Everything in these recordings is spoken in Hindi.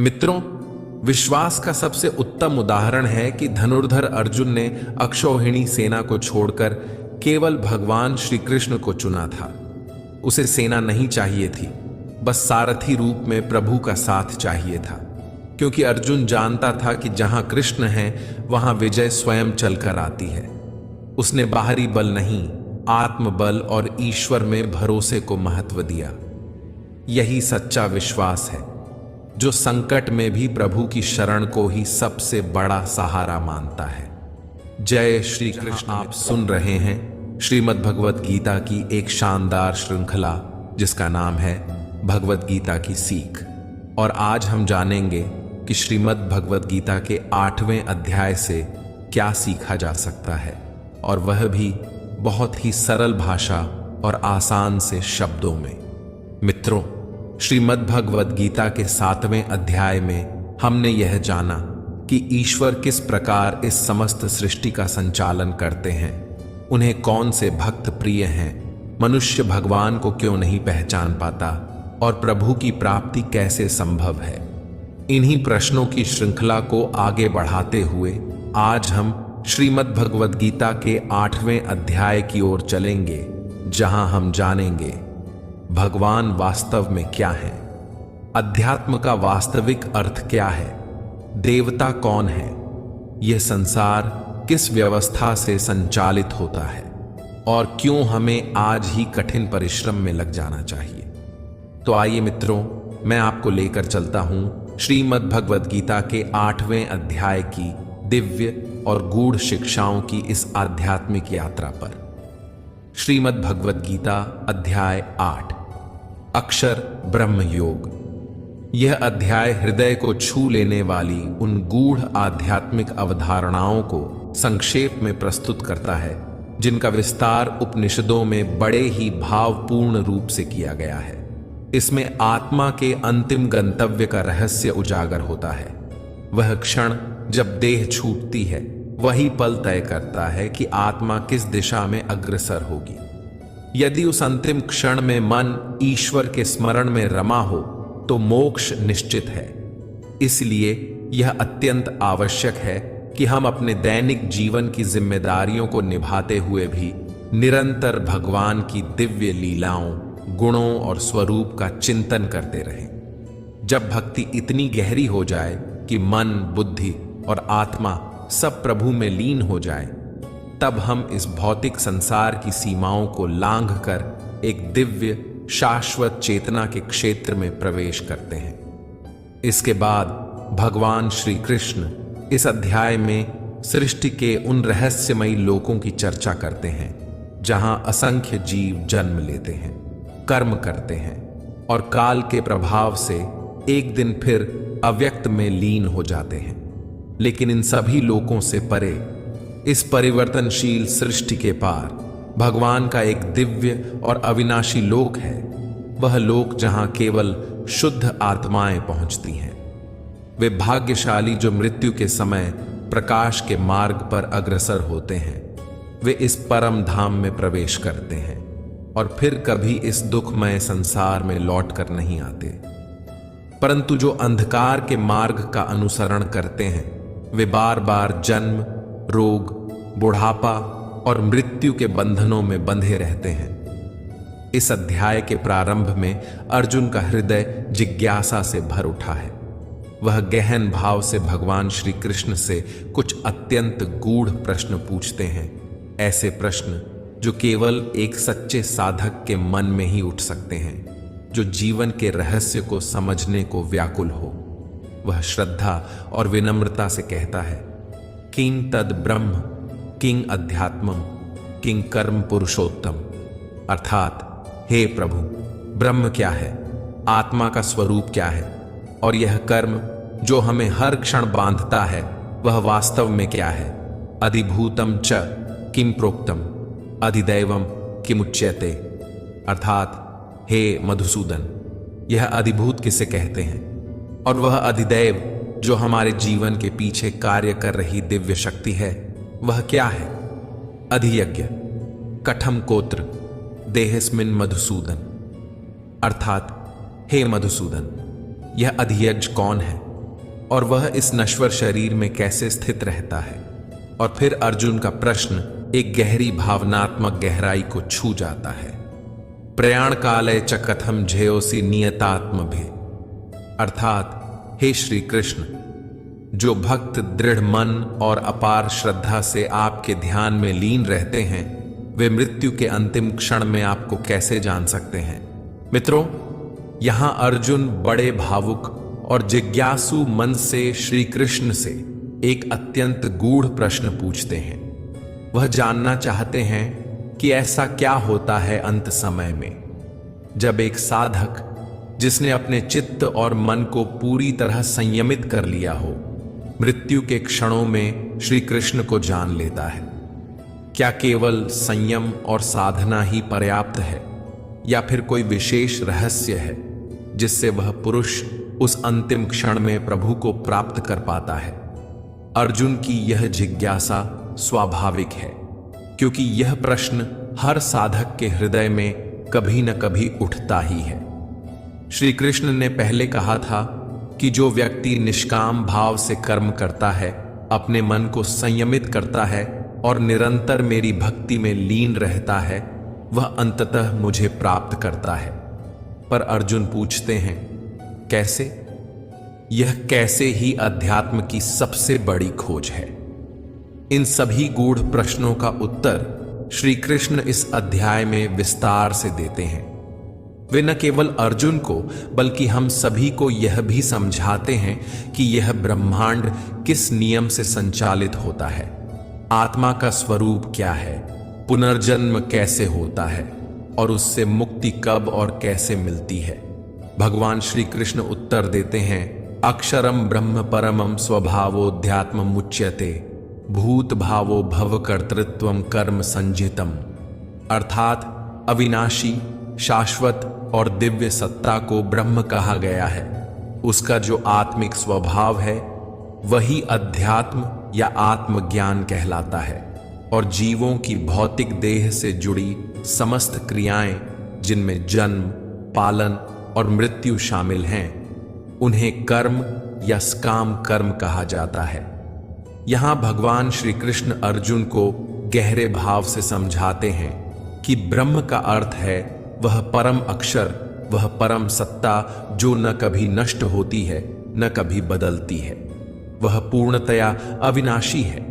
मित्रों, विश्वास का सबसे उत्तम उदाहरण है कि धनुर्धर अर्जुन ने अक्षौहिणी सेना को छोड़कर केवल भगवान श्री कृष्ण को चुना था। उसे सेना नहीं चाहिए थी, बस सारथी रूप में प्रभु का साथ चाहिए था, क्योंकि अर्जुन जानता था कि जहां कृष्ण है वहां विजय स्वयं चलकर आती है। उसने बाहरी बल नहीं, आत्मबल और ईश्वर में भरोसे को महत्व दिया। यही सच्चा विश्वास है, जो संकट में भी प्रभु की शरण को ही सबसे बड़ा सहारा मानता है। जय श्री कृष्ण। आप सुन रहे हैं श्रीमद् भगवत गीता की एक शानदार श्रृंखला, जिसका नाम है भगवत गीता की सीख। और आज हम जानेंगे कि श्रीमद् भगवत गीता के 8वें अध्याय से क्या सीखा जा सकता है, और वह भी बहुत ही सरल भाषा और आसान से शब्दों में। मित्रों, श्रीमद् भगवत गीता के 7वें अध्याय में हमने यह जाना कि ईश्वर किस प्रकार इस समस्त सृष्टि का संचालन करते हैं, उन्हें कौन से भक्त प्रिय हैं, मनुष्य भगवान को क्यों नहीं पहचान पाता, और प्रभु की प्राप्ति कैसे संभव है। इन्हीं प्रश्नों की श्रृंखला को आगे बढ़ाते हुए आज हम श्रीमद् भगवत गीता के 8वें अध्याय की ओर चलेंगे, जहां हम जानेंगे भगवान वास्तव में क्या है, अध्यात्म का वास्तविक अर्थ क्या है, देवता कौन है, यह संसार किस व्यवस्था से संचालित होता है, और क्यों हमें आज ही कठिन परिश्रम में लग जाना चाहिए। तो आइए मित्रों, मैं आपको लेकर चलता हूं श्रीमद् भगवत गीता के 8वें अध्याय की दिव्य और गूढ़ शिक्षाओं की इस आध्यात्मिक यात्रा पर। श्रीमद् भगवत गीता अध्याय 8, अक्षर ब्रह्म योग। यह अध्याय हृदय को छू लेने वाली उन गूढ़ आध्यात्मिक अवधारणाओं को संक्षेप में प्रस्तुत करता है, जिनका विस्तार उपनिषदों में बड़े ही भावपूर्ण रूप से किया गया है। इसमें आत्मा के अंतिम गंतव्य का रहस्य उजागर होता है। वह क्षण जब देह छूटती है, वही पल तय करता है कि आत्मा किस दिशा में अग्रसर होगी। यदि उस अंतिम क्षण में मन ईश्वर के स्मरण में रमा हो तो मोक्ष निश्चित है। इसलिए यह अत्यंत आवश्यक है कि हम अपने दैनिक जीवन की जिम्मेदारियों को निभाते हुए भी निरंतर भगवान की दिव्य लीलाओं, गुणों और स्वरूप का चिंतन करते रहें। जब भक्ति इतनी गहरी हो जाए कि मन, बुद्धि और आत्मा सब प्रभु में लीन हो जाए, तब हम इस भौतिक संसार की सीमाओं को लांघकर एक दिव्य शाश्वत चेतना के क्षेत्र में प्रवेश करते हैं। इसके बाद भगवान श्री कृष्ण इस अध्याय में सृष्टि के उन रहस्यमयी लोकों की चर्चा करते हैं, जहां असंख्य जीव जन्म लेते हैं, कर्म करते हैं और काल के प्रभाव से एक दिन फिर अव्यक्त में लीन हो जाते हैं। लेकिन इन सभी लोकों से परे, इस परिवर्तनशील सृष्टि के पार, भगवान का एक दिव्य और अविनाशी लोक है। वह लोक जहां केवल शुद्ध आत्माएं पहुंचती हैं। वे भाग्यशाली जो मृत्यु के समय प्रकाश के मार्ग पर अग्रसर होते हैं। वे इस परम धाम में प्रवेश करते हैं और फिर कभी इस दुखमय संसार में लौट कर नहीं आते। परंतु जो अंधकार के मार्ग का अनुसरण करते हैं, वे बार बार जन्म, रोग, बुढ़ापा और मृत्यु के बंधनों में बंधे रहते हैं। इस अध्याय के प्रारंभ में अर्जुन का हृदय जिज्ञासा से भर उठा है। वह गहन भाव से भगवान श्री कृष्ण से कुछ अत्यंत गूढ़ प्रश्न पूछते हैं, ऐसे प्रश्न जो केवल एक सच्चे साधक के मन में ही उठ सकते हैं, जो जीवन के रहस्य को समझने को व्याकुल हो। वह श्रद्धा और विनम्रता से कहता है, किं तद ब्रह्म, किं अध्यात्मम, किं कर्म पुरुषोत्तम। अर्थात, हे प्रभु, ब्रह्म क्या है, आत्मा का स्वरूप क्या है, और यह कर्म जो हमें हर क्षण बांधता है, वह वास्तव में क्या है। अधिभूतम च किं प्रोक्तम, अधिदैवम किमुच्यते। अर्थात, हे मधुसूदन, यह अधिभूत किसे कहते हैं, और वह अधिदैव जो हमारे जीवन के पीछे कार्य कर रही दिव्य शक्ति है, वह क्या है। अधियज्ञ कठम कोत्र देहस्मिन मधुसूदन। अर्थात, हे मधुसूदन, यह अधियज्ञ कौन है और वह इस नश्वर शरीर में कैसे स्थित रहता है। और फिर अर्जुन का प्रश्न एक गहरी भावनात्मक गहराई को छू जाता है। प्रयाण काले च कथम झेयोसी नियतात्म भे, अर्थात हे श्री कृष्ण, जो भक्त दृढ़ मन और अपार श्रद्धा से आपके ध्यान में लीन रहते हैं, वे मृत्यु के अंतिम क्षण में आपको कैसे जान सकते हैं। मित्रों, यहां अर्जुन बड़े भावुक और जिज्ञासु मन से श्री कृष्ण से एक अत्यंत गूढ़ प्रश्न पूछते हैं। वह जानना चाहते हैं कि ऐसा क्या होता है अंत समय में, जब एक साधक जिसने अपने चित्त और मन को पूरी तरह संयमित कर लिया हो, मृत्यु के क्षणों में श्री कृष्ण को जान लेता है। क्या केवल संयम और साधना ही पर्याप्त है, या फिर कोई विशेष रहस्य है जिससे वह पुरुष उस अंतिम क्षण में प्रभु को प्राप्त कर पाता है। अर्जुन की यह जिज्ञासा स्वाभाविक है, क्योंकि यह प्रश्न हर साधक के हृदय में कभी न कभी उठता ही है। श्री कृष्ण ने पहले कहा था कि जो व्यक्ति निष्काम भाव से कर्म करता है, अपने मन को संयमित करता है और निरंतर मेरी भक्ति में लीन रहता है, वह अंततः मुझे प्राप्त करता है। पर अर्जुन पूछते हैं, कैसे? यह कैसे ही अध्यात्म की सबसे बड़ी खोज है। इन सभी गूढ़ प्रश्नों का उत्तर श्री कृष्ण इस अध्याय में विस्तार से देते हैं। वे न केवल अर्जुन को बल्कि हम सभी को यह भी समझाते हैं कि यह ब्रह्मांड किस नियम से संचालित होता है, आत्मा का स्वरूप क्या है, पुनर्जन्म कैसे होता है और उससे मुक्ति कब और कैसे मिलती है। भगवान श्री कृष्ण उत्तर देते हैं, अक्षरम ब्रह्म परमम स्वभावोध्यात्म मुच्यते भूत भावो भव कर्तृत्वम कर्म संजितम, अर्थात अविनाशी, शाश्वत और दिव्य सत्ता को ब्रह्म कहा गया है। उसका जो आत्मिक स्वभाव है वही अध्यात्म या आत्मज्ञान कहलाता है, और जीवों की भौतिक देह से जुड़ी समस्त क्रियाएं, जिनमें जन्म, पालन और मृत्यु शामिल हैं, उन्हें कर्म या स्काम कर्म कहा जाता है। यहां भगवान श्री कृष्ण अर्जुन को गहरे भाव से समझाते हैं कि ब्रह्म का अर्थ है वह परम अक्षर, वह परम सत्ता जो न कभी नष्ट होती है न कभी बदलती है। वह पूर्णतया अविनाशी है।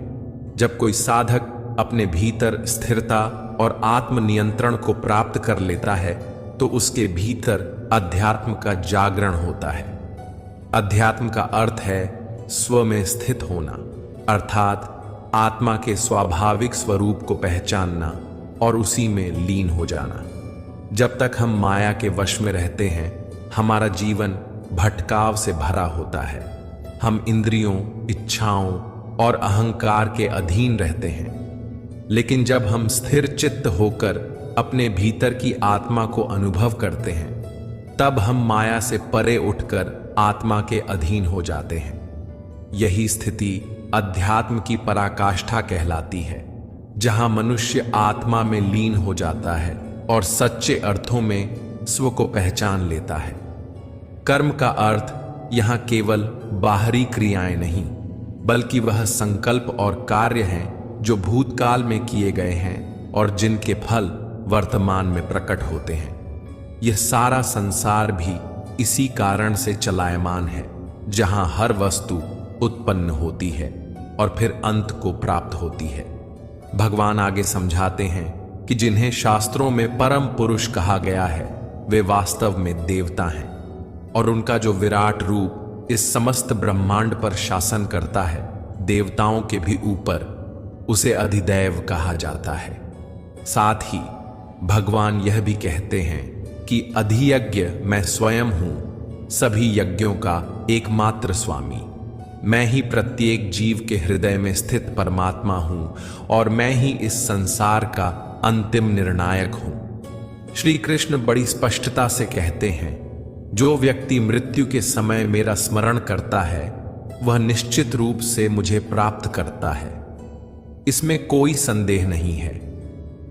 जब कोई साधक अपने भीतर स्थिरता और आत्मनियंत्रण को प्राप्त कर लेता है तो उसके भीतर अध्यात्म का जागरण होता है। अध्यात्म का अर्थ है स्व में स्थित होना, अर्थात आत्मा के स्वाभाविक स्वरूप को पहचानना और उसी में लीन हो जाना। जब तक हम माया के वश में रहते हैं, हमारा जीवन भटकाव से भरा होता है। हम इंद्रियों, इच्छाओं और अहंकार के अधीन रहते हैं। लेकिन जब हम स्थिर चित्त होकर अपने भीतर की आत्मा को अनुभव करते हैं, तब हम माया से परे उठकर आत्मा के अधीन हो जाते हैं। यही स्थिति अध्यात्म की पराकाष्ठा कहलाती है, जहां मनुष्य आत्मा में लीन हो जाता है और सच्चे अर्थों में स्व को पहचान लेता है। कर्म का अर्थ यहां केवल बाहरी क्रियाएं नहीं, बल्कि वह संकल्प और कार्य हैं जो भूतकाल में किए गए हैं और जिनके फल वर्तमान में प्रकट होते हैं। यह सारा संसार भी इसी कारण से चलायमान है, जहां हर वस्तु उत्पन्न होती है और फिर अंत को प्राप्त होती है। भगवान आगे समझाते हैं कि जिन्हें शास्त्रों में परम पुरुष कहा गया है, वे वास्तव में देवता हैं, और उनका जो विराट रूप इस समस्त ब्रह्मांड पर शासन करता है, देवताओं के भी ऊपर, उसे अधिदैव कहा जाता है। साथ ही भगवान यह भी कहते हैं कि अधियज्ञ मैं स्वयं हूं, सभी यज्ञों का एकमात्र स्वामी। मैं ही प्रत्येक जीव के हृदय में स्थित परमात्मा हूं और मैं ही इस संसार का अंतिम निर्णायक हूं। श्री कृष्ण बड़ी स्पष्टता से कहते हैं, जो व्यक्ति मृत्यु के समय मेरा स्मरण करता है वह निश्चित रूप से मुझे प्राप्त करता है। इसमें कोई संदेह नहीं है।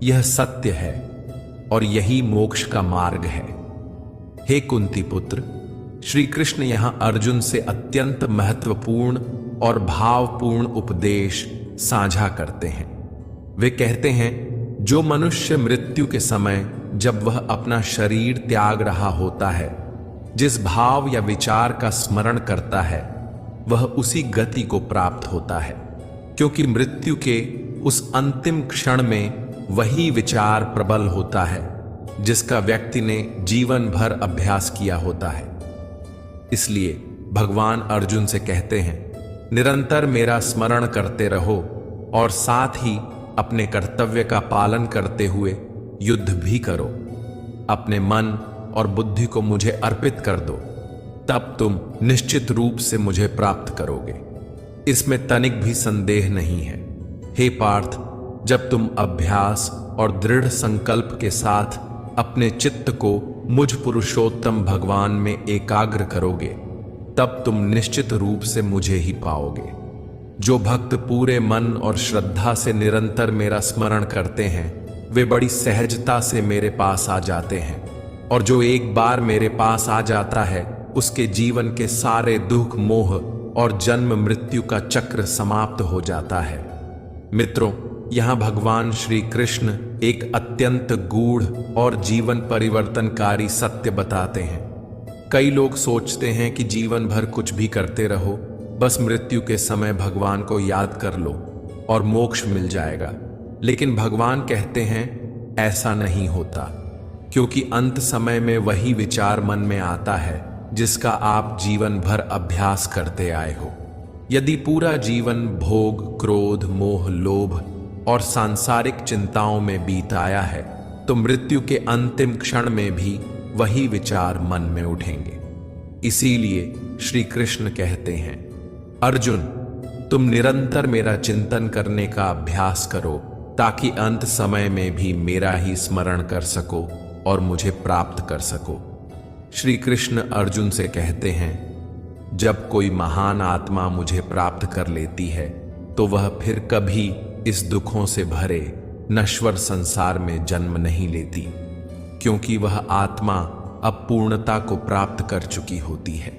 यह सत्य है और यही मोक्ष का मार्ग है। हे कुंती पुत्र, श्री कृष्ण यहां अर्जुन से अत्यंत महत्वपूर्ण और भावपूर्ण उपदेश साझा करते हैं। वे कहते हैं, जो मनुष्य मृत्यु के समय जब वह अपना शरीर त्याग रहा होता है, जिस भाव या विचार का स्मरण करता है, वह उसी गति को प्राप्त होता है, क्योंकि मृत्यु के उस अंतिम क्षण में वही विचार प्रबल होता है जिसका व्यक्ति ने जीवन भर अभ्यास किया होता है। इसलिए भगवान अर्जुन से कहते हैं, निरंतर मेरा स्मरण करते रहो और साथ ही अपने कर्तव्य का पालन करते हुए युद्ध भी करो। अपने मन और बुद्धि को मुझे अर्पित कर दो, तब तुम निश्चित रूप से मुझे प्राप्त करोगे। इसमें तनिक भी संदेह नहीं है। हे पार्थ, जब तुम अभ्यास और दृढ़ संकल्प के साथ अपने चित्त को मुझ पुरुषोत्तम भगवान में एकाग्र करोगे, तब तुम निश्चित रूप से मुझे ही पाओगे। जो भक्त पूरे मन और श्रद्धा से निरंतर मेरा स्मरण करते हैं, वे बड़ी सहजता से मेरे पास आ जाते हैं, और जो एक बार मेरे पास आ जाता है, उसके जीवन के सारे दुख, मोह और जन्म मृत्यु का चक्र समाप्त हो जाता है। मित्रों, यहां भगवान श्री कृष्ण एक अत्यंत गूढ़ और जीवन परिवर्तनकारी सत्य बताते हैं। कई लोग सोचते हैं कि जीवन भर कुछ भी करते रहो, बस मृत्यु के समय भगवान को याद कर लो और मोक्ष मिल जाएगा। लेकिन भगवान कहते हैं, ऐसा नहीं होता, क्योंकि अंत समय में वही विचार मन में आता है जिसका आप जीवन भर अभ्यास करते आए हो। यदि पूरा जीवन भोग, क्रोध, मोह, लोभ और सांसारिक चिंताओं में बीत आया है, तो मृत्यु के अंतिम क्षण में भी वही विचार मन में उठेंगे। इसीलिए श्री कृष्ण कहते हैं, अर्जुन, तुम निरंतर मेरा चिंतन करने का अभ्यास करो, ताकि अंत समय में भी मेरा ही स्मरण कर सको और मुझे प्राप्त कर सको। श्री कृष्ण अर्जुन से कहते हैं, जब कोई महान आत्मा मुझे प्राप्त कर लेती है, तो वह फिर कभी इस दुखों से भरे नश्वर संसार में जन्म नहीं लेती, क्योंकि वह आत्मा अब पूर्णता को प्राप्त कर चुकी होती है,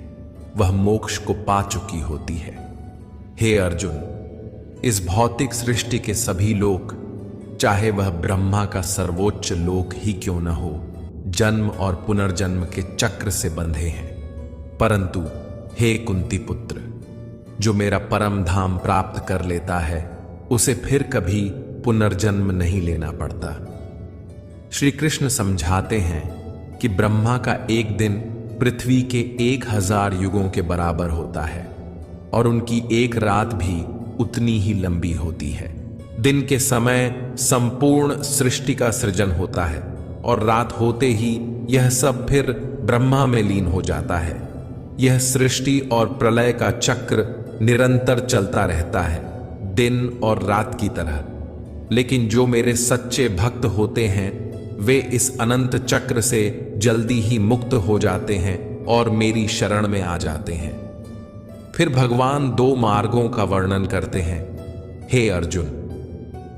वह मोक्ष को पा चुकी होती है। हे अर्जुन, इस भौतिक सृष्टि के सभी लोक, चाहे वह ब्रह्मा का सर्वोच्च लोक ही क्यों न हो, जन्म और पुनर्जन्म के चक्र से बंधे हैं। परंतु हे कुंती पुत्र, जो मेरा परम धाम प्राप्त कर लेता है, उसे फिर कभी पुनर्जन्म नहीं लेना पड़ता। श्री कृष्ण समझाते हैं कि ब्रह्मा का एक दिन पृथ्वी के 1000 युगों के बराबर होता है, और उनकी एक रात भी उतनी ही लंबी होती है। दिन के समय संपूर्ण सृष्टि का सृजन होता है, और रात होते ही यह सब फिर ब्रह्मा में लीन हो जाता है। यह सृष्टि और प्रलय का चक्र निरंतर चलता रहता है, दिन और रात की तरह। लेकिन जो मेरे सच्चे भक्त होते हैं, वे इस अनंत चक्र से जल्दी ही मुक्त हो जाते हैं और मेरी शरण में आ जाते हैं। फिर भगवान 2 मार्गों का वर्णन करते हैं। हे अर्जुन,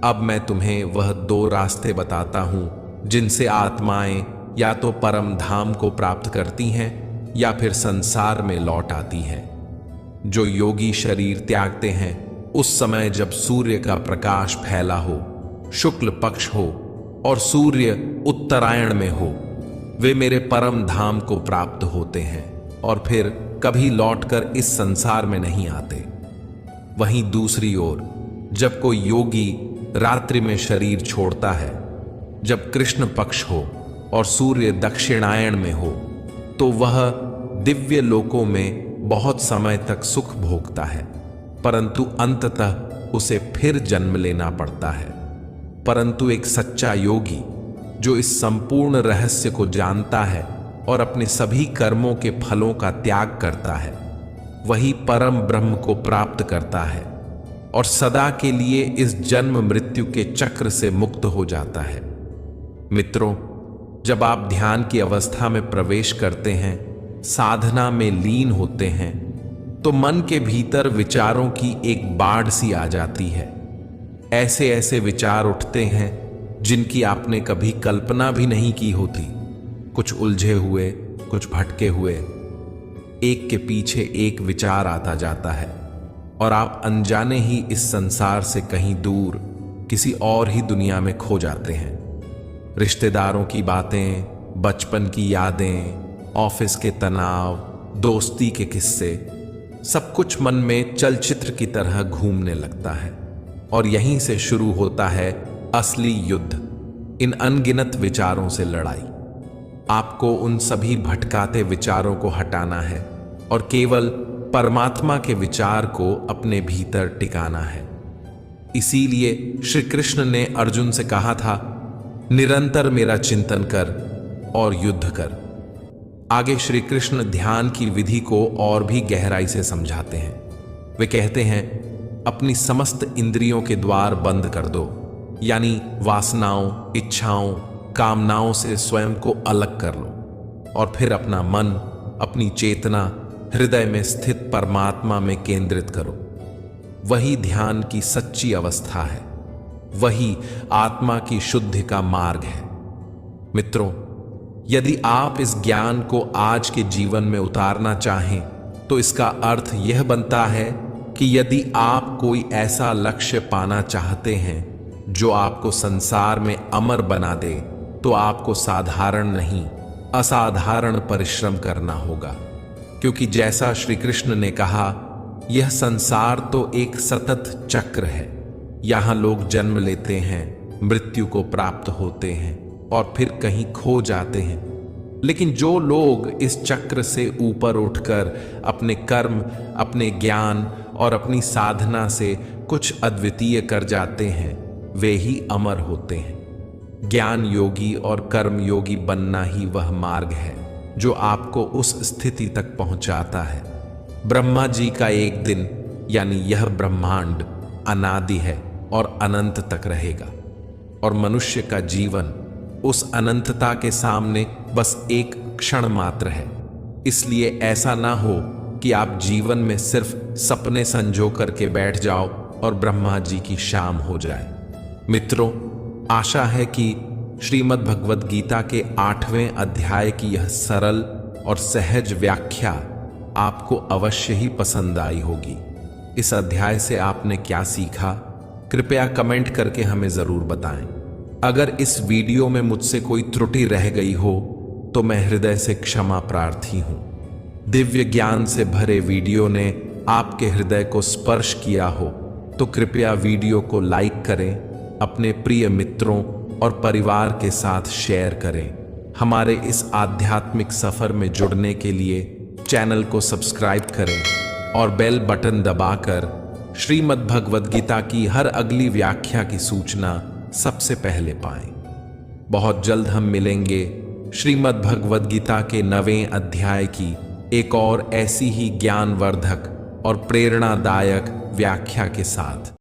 अब मैं तुम्हें वह 2 रास्ते बताता हूं, जिनसे आत्माएं या तो परम धाम को प्राप्त करती हैं या फिर संसार में लौट आती हैं। जो योगी शरीर त्यागते हैं, उस समय जब सूर्य का प्रकाश फैला हो, शुक्ल पक्ष हो और सूर्य उत्तरायण में हो, वे मेरे परम धाम को प्राप्त होते हैं और फिर कभी लौटकर इस संसार में नहीं आते। वहीं दूसरी ओर, जब कोई योगी रात्रि में शरीर छोड़ता है, जब कृष्ण पक्ष हो और सूर्य दक्षिणायन में हो, तो वह दिव्य लोकों में बहुत समय तक सुख भोगता है, परंतु अंततः उसे फिर जन्म लेना पड़ता है। परंतु एक सच्चा योगी जो इस संपूर्ण रहस्य को जानता है और अपने सभी कर्मों के फलों का त्याग करता है, वही परम ब्रह्म को प्राप्त करता है और सदा के लिए इस जन्म मृत्यु के चक्र से मुक्त हो जाता है। मित्रों, जब आप ध्यान की अवस्था में प्रवेश करते हैं, साधना में लीन होते हैं, तो मन के भीतर विचारों की एक बाढ़ सी आ जाती है। ऐसे ऐसे विचार उठते हैं जिनकी आपने कभी कल्पना भी नहीं की होती। कुछ उलझे हुए, कुछ भटके हुए, एक के पीछे एक विचार आता जाता है और आप अनजाने ही इस संसार से कहीं दूर किसी और ही दुनिया में खो जाते हैं। रिश्तेदारों की बातें, बचपन की यादें, ऑफिस के तनाव, दोस्ती के किस्से, सब कुछ मन में चलचित्र की तरह घूमने लगता है और यहीं से शुरू होता है असली युद्ध, इन अनगिनत विचारों से लड़ाई। आपको उन सभी भटकाते विचारों को हटाना है और केवल परमात्मा के विचार को अपने भीतर टिकाना है। इसीलिए श्री कृष्ण ने अर्जुन से कहा था, निरंतर मेरा चिंतन कर और युद्ध कर। आगे श्री कृष्ण ध्यान की विधि को और भी गहराई से समझाते हैं। वे कहते हैं, अपनी समस्त इंद्रियों के द्वार बंद कर दो, यानी वासनाओं, इच्छाओं, कामनाओं से स्वयं को अलग कर लो और फिर अपना मन, अपनी चेतना हृदय में स्थित परमात्मा में केंद्रित करो। वही ध्यान की सच्ची अवस्था है, वही आत्मा की शुद्धि का मार्ग है। मित्रों, यदि आप इस ज्ञान को आज के जीवन में उतारना चाहें तो इसका अर्थ यह बनता है कि यदि आप कोई ऐसा लक्ष्य पाना चाहते हैं जो आपको संसार में अमर बना दे, तो आपको साधारण नहीं, असाधारण परिश्रम करना होगा। क्योंकि जैसा श्री कृष्ण ने कहा, यह संसार तो एक सतत चक्र है। यहां लोग जन्म लेते हैं, मृत्यु को प्राप्त होते हैं और फिर कहीं खो जाते हैं। लेकिन जो लोग इस चक्र से ऊपर उठकर अपने कर्म, अपने ज्ञान और अपनी साधना से कुछ अद्वितीय कर जाते हैं, वे ही अमर होते हैं। ज्ञान योगी और कर्म योगी बनना ही वह मार्ग है जो आपको उस स्थिति तक पहुंचाता है। ब्रह्मा जी का एक दिन, यानी यह ब्रह्मांड अनादि है और अनंत तक रहेगा, और मनुष्य का जीवन उस अनंतता के सामने बस एक क्षण मात्र है। इसलिए ऐसा ना हो कि आप जीवन में सिर्फ सपने संजो करके बैठ जाओ और ब्रह्मा जी की शाम हो जाए। मित्रों, आशा है कि श्रीमद् भगवद गीता के 8वें अध्याय की यह सरल और सहज व्याख्या आपको अवश्य ही पसंद आई होगी। इस अध्याय से आपने क्या सीखा, कृपया कमेंट करके हमें जरूर बताएं। अगर इस वीडियो में मुझसे कोई त्रुटि रह गई हो तो मैं हृदय से क्षमा प्रार्थी हूं। दिव्य ज्ञान से भरे वीडियो ने आपके हृदय को स्पर्श किया हो तो कृपया वीडियो को लाइक करें, अपने प्रिय मित्रों और परिवार के साथ शेयर करें। हमारे इस आध्यात्मिक सफर में जुड़ने के लिए चैनल को सब्सक्राइब करें और बेल बटन दबाकर श्रीमद् भगवद गीता की हर अगली व्याख्या की सूचना सबसे पहले पाएं। बहुत जल्द हम मिलेंगे श्रीमद् भगवद गीता के 9वें अध्याय की एक और ऐसी ही ज्ञानवर्धक और प्रेरणादायक व्याख्या के साथ।